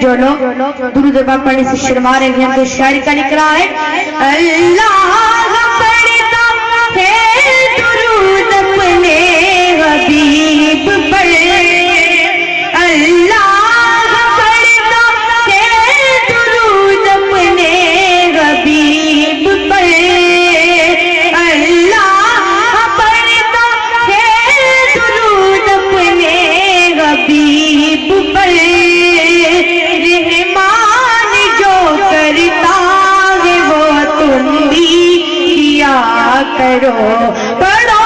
جو لوگ درود پاک پڑھنے سے شرما رہے ہیں تو شاعری کا لکھ رہا ہے اللہ پڑھتا ہے درود اپنے حبیب پر اللہ پڑھتا ہے درود اپنے حبیب پر اللہ پڑھتا ہے درود اپنے حبیب پر رحمان جو کرتا ہے وہ تم بھی کیا کرو پڑھو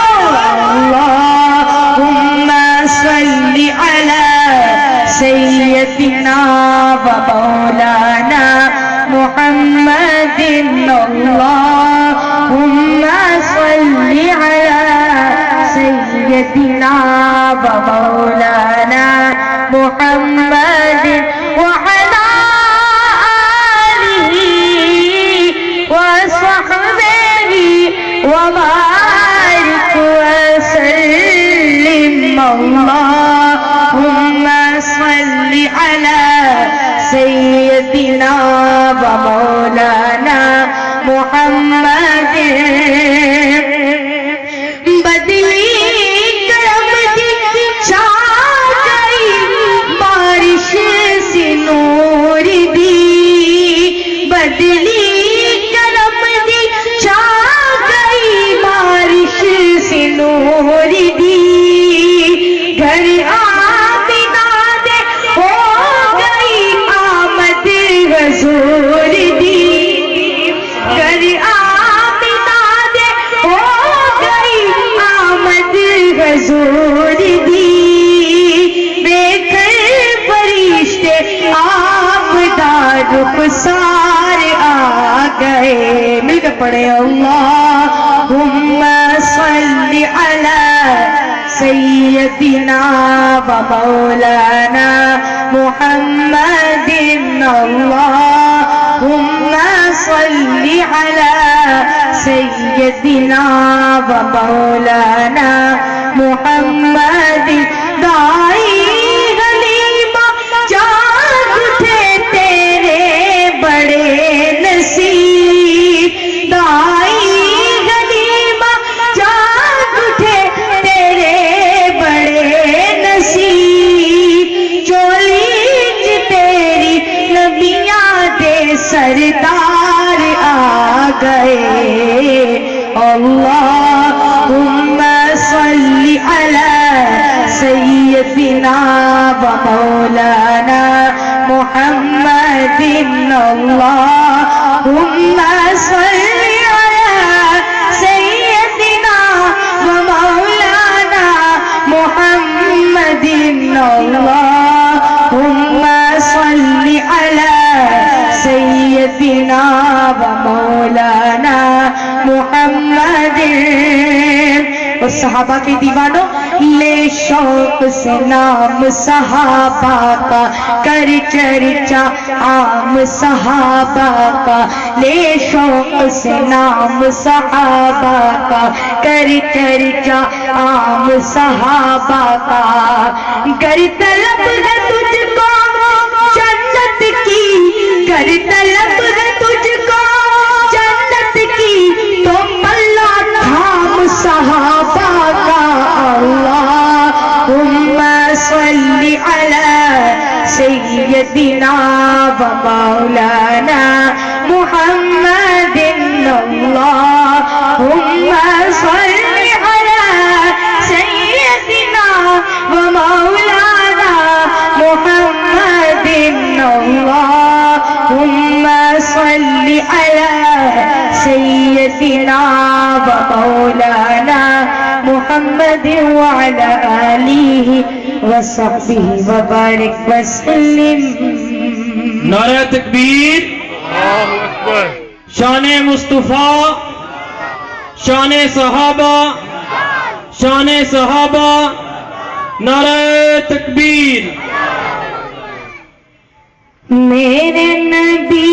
اللہم صلی علی سیدنا و مولانا محمد اللہم صلی علی سیدنا و مولانا محمد وعلی آلہ وصحبہ وبارک وسلم اللہم صلی علی سیدنا و مولانا محمد بدلی کرم کی چھا گئی بارش سے نور دی بدلی کرم کی چھا گئی بارش سے نور دی گھر آمینہ دے ہو گئی آمد حضور دی گھر آمینہ دے ہو گئی آمد حضور دی دیکھر فرشتے آپ دا رخسار آ گئے مل کے پڑھے اللہم صلی علی سیدنا و مولانا محمد اللہم صلی علی سیدنا و مولانا محمد دائی حلیمہ جاگ اٹھے تیرے بڑے نصیب دائی حلیمہ جاگ اٹھے تیرے بڑے نصیب چولیج تیری نبیاں دے سردار آ گئے اللہم صلی علی سیدنا و مولانا محمد اللہم صلی علی سیدنا و مولانا محمد اللہم صلی علی سیدنا و مولانا محمد اور صحابہ کے دیوانوں لے شوق سے نام صحابہ کا کر چرچا عام صحابہ کا لے شوق سے نام صحابہ کا کر چرچا عام صحابہ کا گر طلب ہے تجھ کو جنت کی گر طلب ہے تجھ کو جنت کی تو پلہ تھام صحابہ کا اللہم صلی علی سیدنا و مولانا محمد اللہم صلی علی سیدنا و مولانا محمد اللہم صلی علی سیدنا و مولانا محمد وعلى آلہ وصحبہ وبارک وسلم نعرہ تکبیر اللہ اکبر شان مصطفیٰ شان صحابہ شان صحابہ نعرہ تکبیر میرے نبی